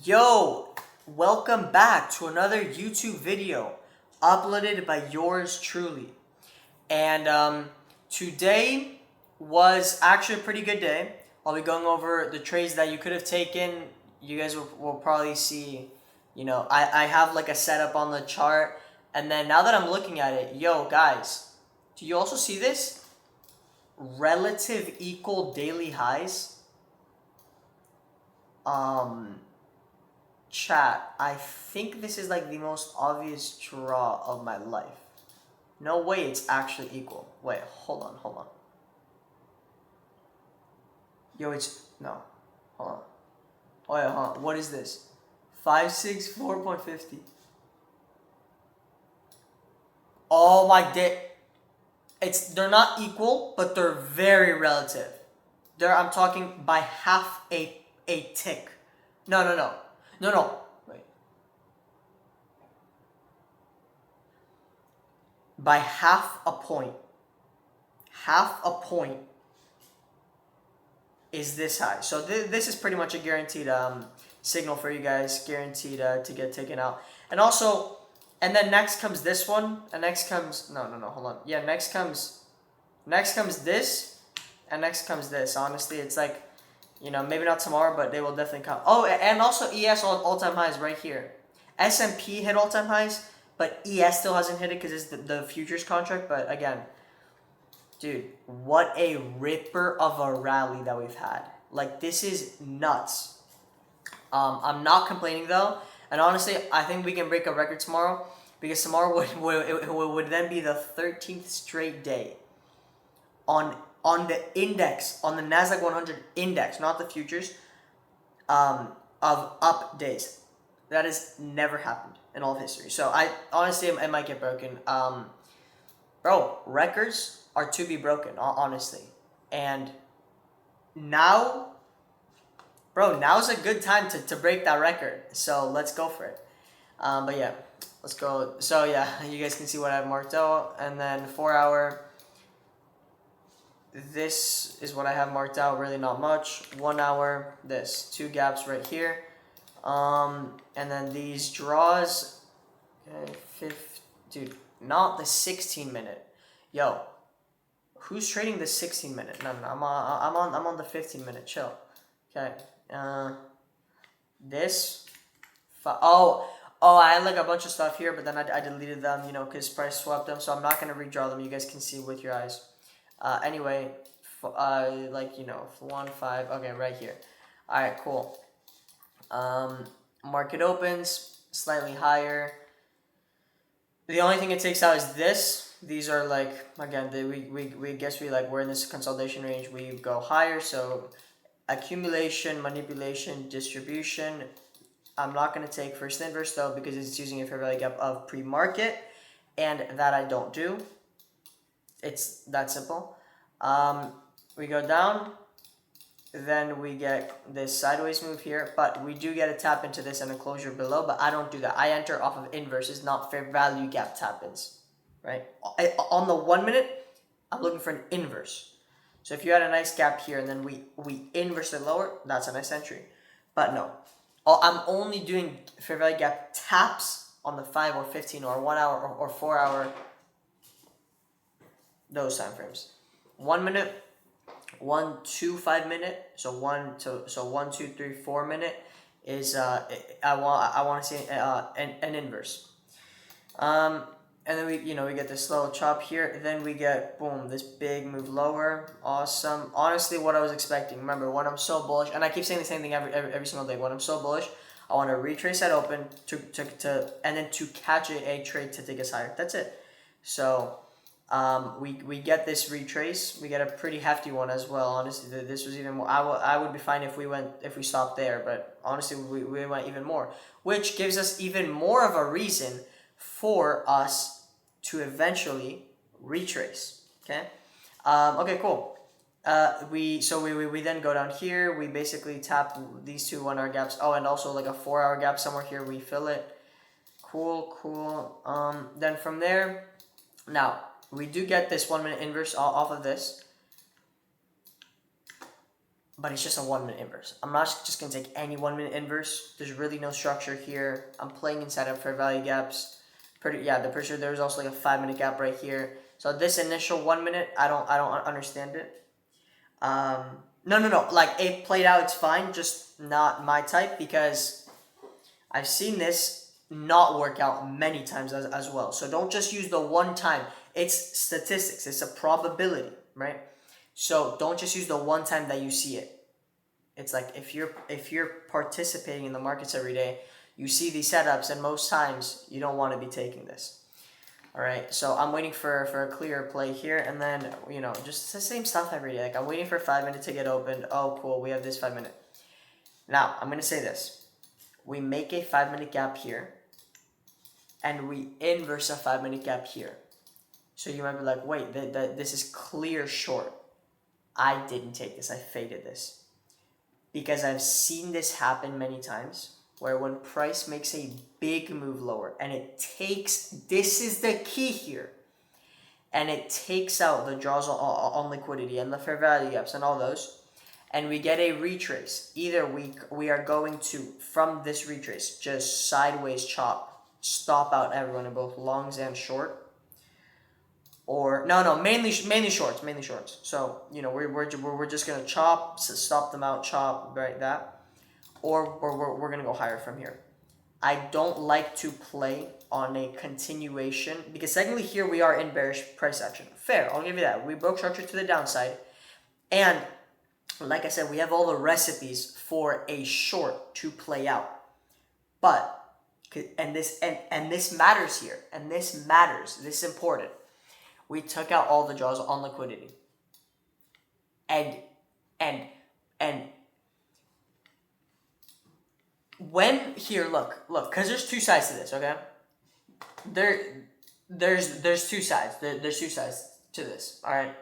Yo, welcome back to another YouTube video uploaded by yours truly. And today was actually a pretty good day. I'll be going over the trades that you could have taken. You guys will probably see, I have like a setup on the chart. And then now that I'm looking at it, yo, guys, do you also see this? Relative equal daily highs. Chat, I think this is like the most obvious draw of my life. No way it's actually equal. Wait, hold on. Yo, no. Hold on. Oh yeah, hold on. What is this? 564.50. Oh my day. They're not equal, but they're very relative. I'm talking by half a tick. No. Wait. By half a point. Half a point is this high. So this is pretty much a guaranteed signal for you guys, guaranteed to get taken out. And also, and then next comes this one, and next comes hold on. Yeah, next comes this, and next comes this. Honestly, it's like, maybe not tomorrow, but they will definitely come. Oh, and also ES all-time highs right here. S&P hit all-time highs, but ES still hasn't hit it because it's the futures contract. But again, dude, what a ripper of a rally that we've had. Like, this is nuts. I'm not complaining though, and honestly, I think we can break a record tomorrow, because tomorrow would then be the 13th straight day on the index, on the Nasdaq 100 index, not the futures, of up days. That has never happened in all of history. So I honestly, it might get broken. Bro, records are to be broken, honestly. And now's a good time to break that record. So let's go for it. But yeah, let's go. So yeah, you guys can see what I've marked out. And then 4 hour, this is what I have marked out, really not much. 1 hour, this, 2 gaps right here. And then these draws, okay, dude, not the 16 minute. Yo, who's trading the 16 minute? No, I'm on the 15 minute. Chill. Okay. This. Oh, I had like a bunch of stuff here, but then I deleted them, because price swapped them. So I'm not gonna redraw them. You guys can see with your eyes. Anyway, 1 5. Okay, right here. All right, cool. Market opens slightly higher. The only thing it takes out is this. These are like, again, we're in this consolidation range. We go higher, so accumulation, manipulation, distribution. I'm not going to take first inverse though, because it's using a fair value gap of pre-market, and that I don't do. It's that simple. We go down, then we get this sideways move here, but we do get a tap into this and a closure below, but I don't do that. I enter off of inverses, not fair value gap tap-ins, right? On the 1 minute, I'm looking for an inverse. So if you had a nice gap here and then we inverse it lower, that's a nice entry. But no, I'm only doing fair value gap taps on the 5 or 15 or 1 hour or 4 hour, those time frames. 1 minute, 1 2 5 minute, so 1 2 3 4 minute is I want to see an inverse. And then we get this slow chop here. Then we get, boom, this big move lower. Awesome. Honestly, what I was expecting. Remember, when I'm so bullish, and I keep saying the same thing every single day. When I'm so bullish, I want to retrace that open and then to catch a trade to take us higher. That's it. So we get this retrace. We get a pretty hefty one as well. Honestly, this was even more. I would be fine if we stopped there, but honestly, we went even more, which gives us even more of a reason for us to eventually retrace. Okay. Okay, cool. We then go down here. We basically tap these two 1 hour gaps. Oh, and also like a 4 hour gap somewhere here. We fill it. Cool. Then from there, now we do get this 1 minute inverse off of this. but it's just a 1 minute inverse. I'm not just gonna take any 1 minute inverse. There's really no structure here. I'm playing inside of fair value gaps. The pretty sure there's also like a 5 minute gap right here. So this initial 1 minute, I don't understand it. No. Like it played out, it's fine, just not my type because I've seen this not work out many times as well. So don't just use the one time. It's statistics. It's a probability, right? So don't just use the one time that you see it. It's like if you're participating in the markets every day, you see these setups, and most times you don't want to be taking this. All right, so I'm waiting for a clear play here, and then just the same stuff every day. Like I'm waiting for 5 minutes to get opened. Oh, cool, we have this 5 minute. Now I'm gonna say this: we make a 5 minute gap here, and we inverse a 5 minute gap here. So you might be like, wait, this is clear short. I didn't take this. I faded this because I've seen this happen many times. Where when price makes a big move lower and it takes, this is the key here, and it takes out the draws on liquidity and the fair value gaps and all those, and we get a retrace. Either we are going to, from this retrace, just sideways chop, stop out everyone in both longs and short, or mainly shorts. So we're just gonna chop, stop them out, chop, right, that. Or we're going to go higher from here. I don't like to play on a continuation because technically here we are in bearish price action. Fair, I'll give you that. We broke structure to the downside. And like I said, we have all the recipes for a short to play out. But, and this matters here. And this matters. This is important. We took out all the draws on liquidity. And when here, look, because there's two sides to this, okay? There's two sides. There's two sides to this. All right.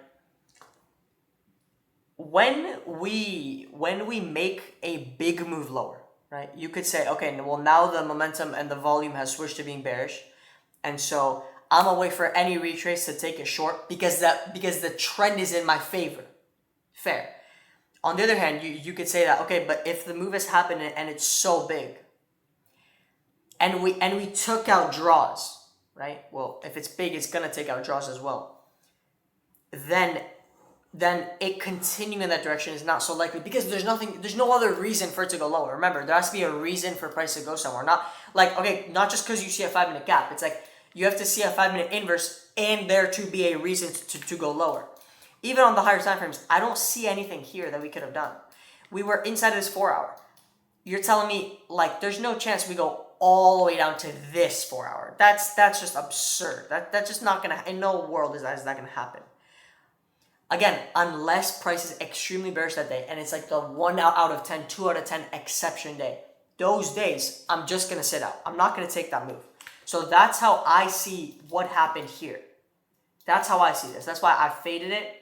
When we make a big move lower, right? You could say, okay, well now the momentum and the volume has switched to being bearish, and so I'm gonna wait for any retrace to take a short because the trend is in my favor. Fair. On the other hand, you could say that, okay, but if the move has happened and it's so big, and we took out draws, right? Well, if it's big, it's gonna take out draws as well. Then it continuing in that direction is not so likely because there's no other reason for it to go lower. Remember, there has to be a reason for price to go somewhere. Not like, okay, not just because you see a 5 minute gap. It's like you have to see a 5 minute inverse and there to be a reason to go lower. Even on the higher time frames, I don't see anything here that we could have done. We were inside of this 4 hour. You're telling me like there's no chance we go all the way down to this 4 hour. That's just absurd. That's just not gonna, in no world is that gonna happen. Again, unless price is extremely bearish that day and it's like the 1 out of 10, 2 out of 10 exception day. Those days, I'm just gonna sit out. I'm not gonna take that move. So that's how I see what happened here. That's how I see this. That's why I faded it.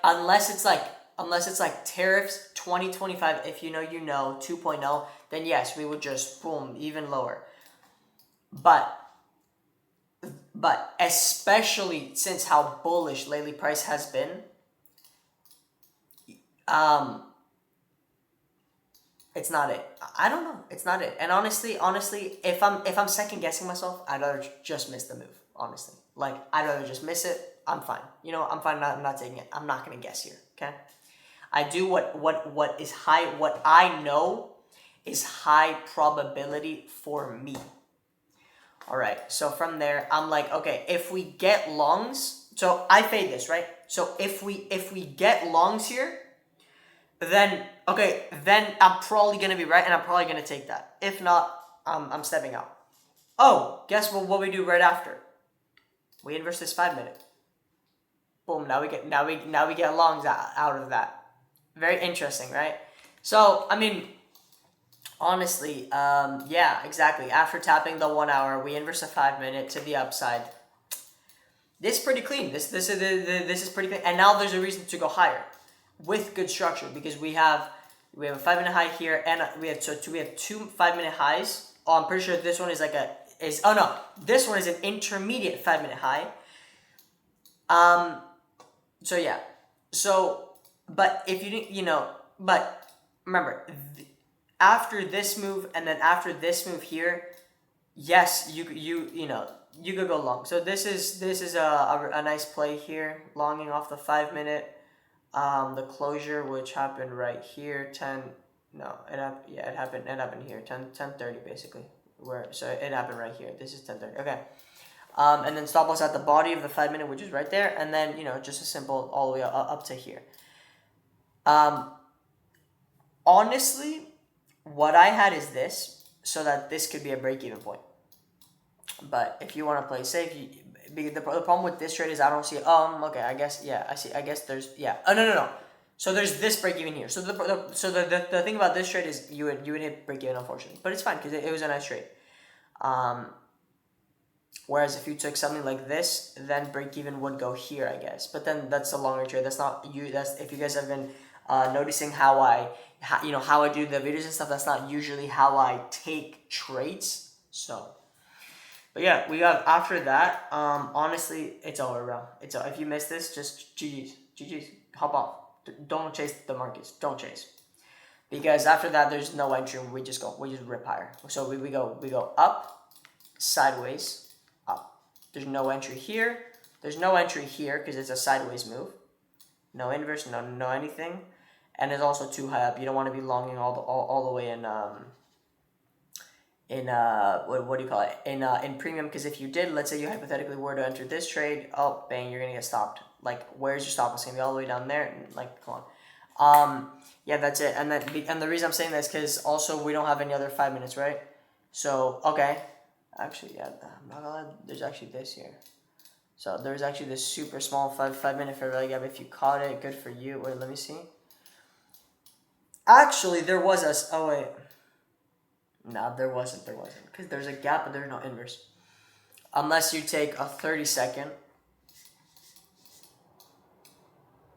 Unless it's like tariffs 2025, if you know 2.0, then yes, we would just boom even lower. But especially since how bullish lately price has been, it's not it. I don't know. It's not it. And honestly, if I'm second guessing myself, I'd rather just miss the move. Honestly, like I'd rather just miss it. I'm fine. I'm fine. I'm not taking it. I'm not gonna guess here. Okay. I do what is high. What I know is high probability for me. All right. So from there, I'm like, okay, if we get longs, so I fade this, right? So if we get longs here, then I'm probably gonna be right, and I'm probably gonna take that. If not, I'm stepping out. Oh, guess what we do right after? We inverse this 5 minute. Boom! Now we get longs out of that. Very interesting, right? So I mean, honestly, yeah, exactly. After tapping the 1 hour, we inverse a 5 minute to the upside. This is pretty clean. This is pretty clean. And now there's a reason to go higher with good structure because we have a 5 minute high here, and we have 2 5 minute highs. Oh, I'm pretty sure this one is this one is an intermediate 5 minute high. So yeah, So, but if you didn't, but remember, after this move and then after this move here, yes, you could go long. So this is a nice play here, longing off the 5 minute. The closure which happened right here, 10. No, it happened here, 10:30 basically. Where so it happened right here. This is 10:30. Okay. And then stop loss at the body of the 5 minute, which is right there, and then just a simple all the way up to here. Um, Honestly, what I had is this, so that this could be a break even point. But if you want to play safe, the problem with this trade is I don't see. Okay, I guess yeah, I see. I guess there's yeah. Oh no no no. So there's this break even here. So the thing about this trade is you would hit break even, unfortunately, but it's fine because it was a nice trade. Um, Whereas if you took something like this, then break even would go here, I guess. But then that's a longer trade. That's not you. That's if you guys have been noticing how how I do the videos and stuff. That's not usually how I take trades. So, but yeah, we got after that. Honestly, it's over, bro. If you miss this, just GG's. Hop off. Don't chase the markets. Don't chase. Because after that, there's no entry. We just rip higher. So we go up, sideways, up. There's no entry here. There's no entry here because it's a sideways move. No inverse, no anything, and it's also too high up. You don't want to be longing all the way in what do you call it, in premium, because if you did, let's say you hypothetically were to enter this trade, oh bang, you're gonna get stopped. Like, where's your stop? It's gonna be all the way down there, and like, come on. Yeah, that's it. And the reason I'm saying that is because also we don't have any other 5 minutes, right? So okay, actually yeah, I'm not gonna lie, there's actually this here. So there's actually this super small 5 minute fair value gap. If you caught it, good for you. Wait, let me see. Actually, there was a. Oh wait. No, there wasn't. There wasn't, because there's a gap, but there's no inverse. Unless you take a 30-second.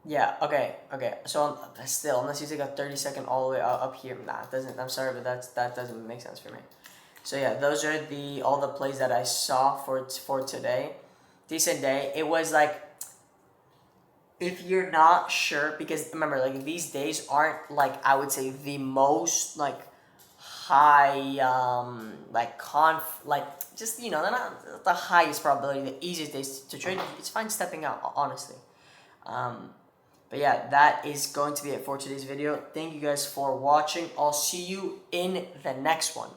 Yeah. Okay. Okay. So still, unless you take a 30-second all the way up here, nah, it doesn't. I'm sorry, but that doesn't make sense for me. So yeah, those are all the plays that I saw for today. Decent day. It was like, if you're not sure, because remember, like, these days aren't, like, I would say the most like high like just they're not the highest probability, the easiest days to trade. It's fine stepping out, honestly. um but yeah, that is going to be it for today's video. Thank you guys for watching. I'll see you in the next one.